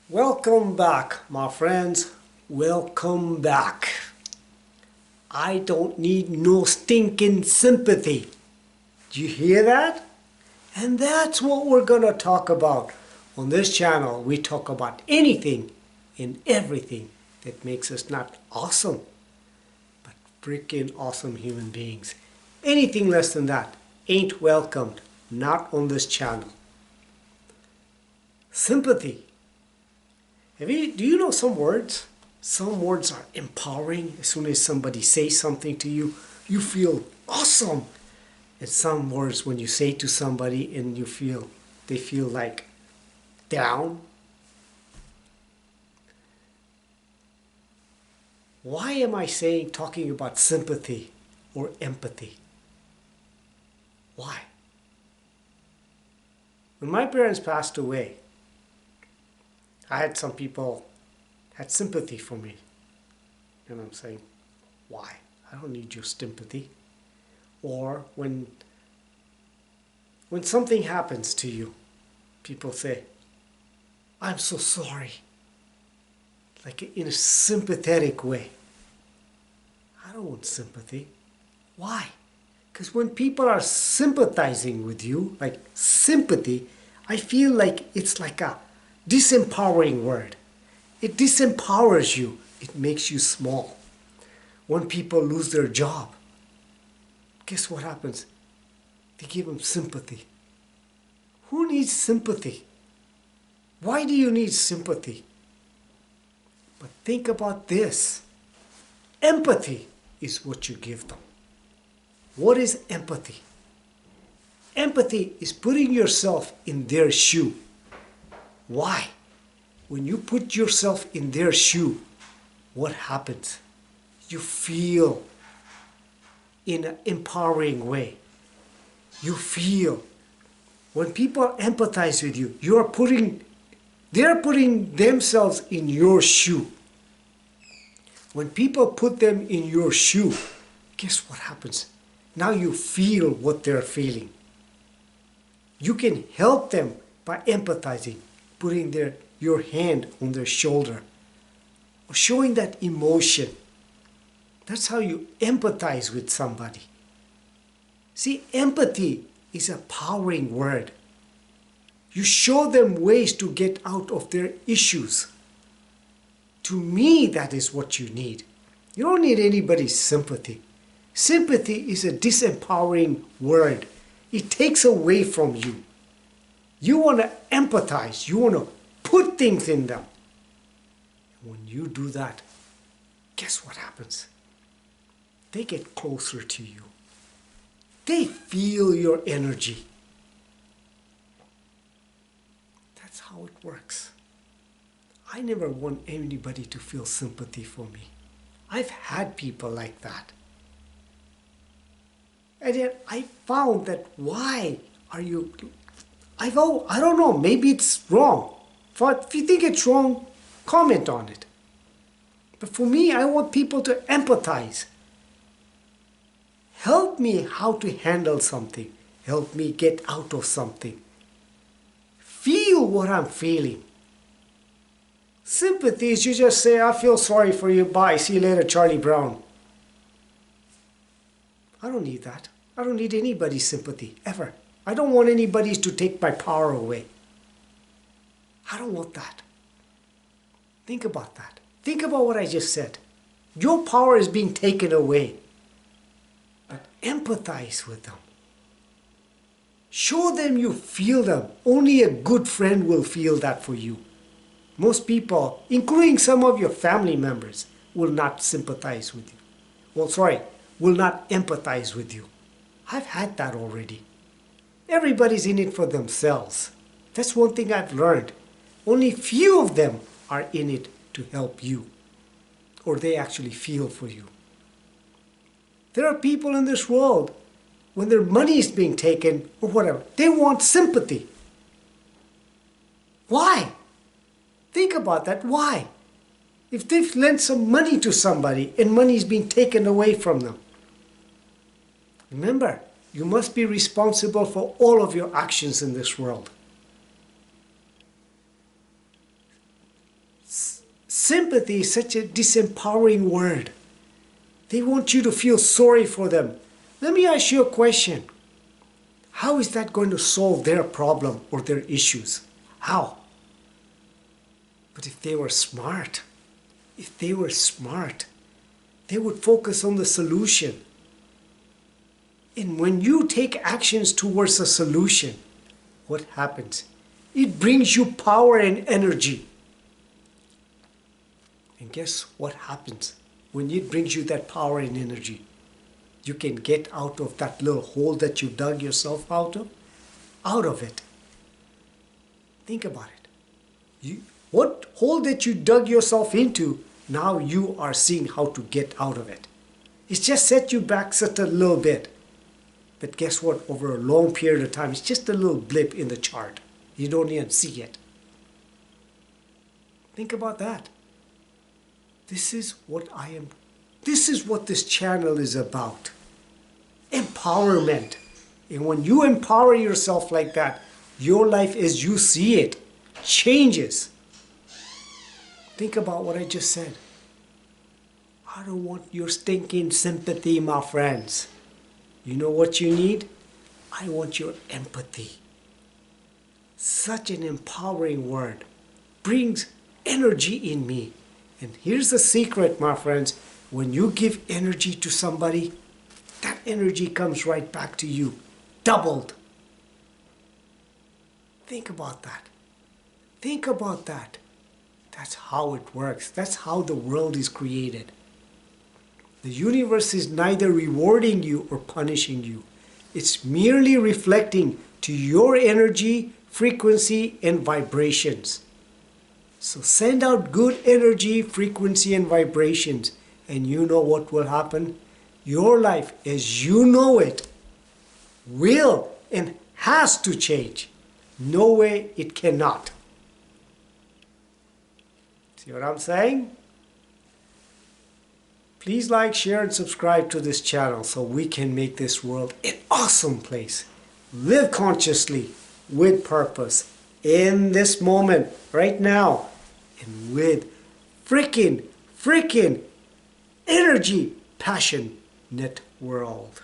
Welcome back, my friends. Welcome back. I don't need no stinking sympathy. Do you hear that? And that's what we're going to talk about. On this channel, we talk about anything and everything that makes us not awesome, but freaking awesome human beings. Anything less than that ain't welcomed, not on this channel. Sympathy. Do you know some words? Some words are empowering. As soon as somebody says something to you, you feel awesome. And some words, when you say to somebody and they feel like down. Why am I talking about sympathy or empathy? Why? When my parents passed away, I had some people had sympathy for me. And I'm saying, why? I don't need your sympathy. Or when something happens to you, people say, I'm so sorry. Like in a sympathetic way. I don't want sympathy. Why? Because when people are sympathizing with you, like sympathy, I feel like it's like a disempowering word. It disempowers you. It makes you small. When people lose their job, guess what happens? They give them sympathy. Who needs sympathy? Why do you need sympathy? But think about this. Empathy is what you give them. What is empathy? Empathy is putting yourself in their shoe. Why? When you put yourself in their shoe, what happens? You feel in an empowering way. You feel when people empathize with you, they're putting themselves in your shoe. When people put them in your shoe, guess what happens? Now you feel what they're feeling. You can help them by empathizing, putting your hand on their shoulder, or showing that emotion. That's how you empathize with somebody. See, empathy is a powering word. You show them ways to get out of their issues. To me, that is what you need. You don't need anybody's sympathy. Sympathy is a disempowering word. It takes away from you. You want to empathize. You want to put things in them. When you do that, guess what happens? They get closer to you. They feel your energy. That's how it works. I never want anybody to feel sympathy for me. I've had people like that. And yet I found that I don't know, maybe it's wrong. If you think it's wrong, comment on it. But for me, I want people to empathize. Help me how to handle something. Help me get out of something. Feel what I'm feeling. Sympathy is you just say, I feel sorry for you, bye, see you later, Charlie Brown. I don't need that. I don't need anybody's sympathy, ever. I don't want anybody to take my power away. I don't want that. Think about that. Think about what I just said. Your power is being taken away. But empathize with them. Show them you feel them. Only a good friend will feel that for you. Most people, including some of your family members, will not sympathize with you. Will not empathize with you. I've had that already. Everybody's in it for themselves. That's one thing I've learned. Only few of them are in it to help you, or they actually feel for you. There are people in this world, when their money is being taken or whatever, they want sympathy. Why? Think about that. Why? If they've lent some money to somebody and money is being taken away from them. Remember, you must be responsible for all of your actions in this world. Sympathy is such a disempowering word. They want you to feel sorry for them. Let me ask you a question. How is that going to solve their problem or their issues? How? But if they were smart, they would focus on the solution. And when you take actions towards a solution, what happens? It brings you power and energy. And guess what happens when it brings you that power and energy? You can get out of that little hole that you dug yourself out of it. Think about it. What hole that you dug yourself into, now you are seeing how to get out of it. It's just set you back such a little bit. But guess what? Over a long period of time, it's just a little blip in the chart. You don't even see it. Think about that. This is what this channel is about. Empowerment. And when you empower yourself like that, your life as you see it changes. Think about what I just said. I don't want your stinking sympathy, my friends. You know what you need? I want your empathy. Such an empowering word. Brings energy in me. And here's the secret, my friends. When you give energy to somebody, that energy comes right back to you. Doubled. Think about that. Think about that. That's how it works. That's how the world is created. The universe is neither rewarding you or punishing you. It's merely reflecting to your energy, frequency, and vibrations. So send out good energy, frequency, and vibrations, and you know what will happen? Your life as you know it will and has to change. No way it cannot. See what I'm saying? Please like, share, and subscribe to this channel so we can make this world an awesome place. Live consciously, with purpose, in this moment, right now, and with freaking energy, passion, net world.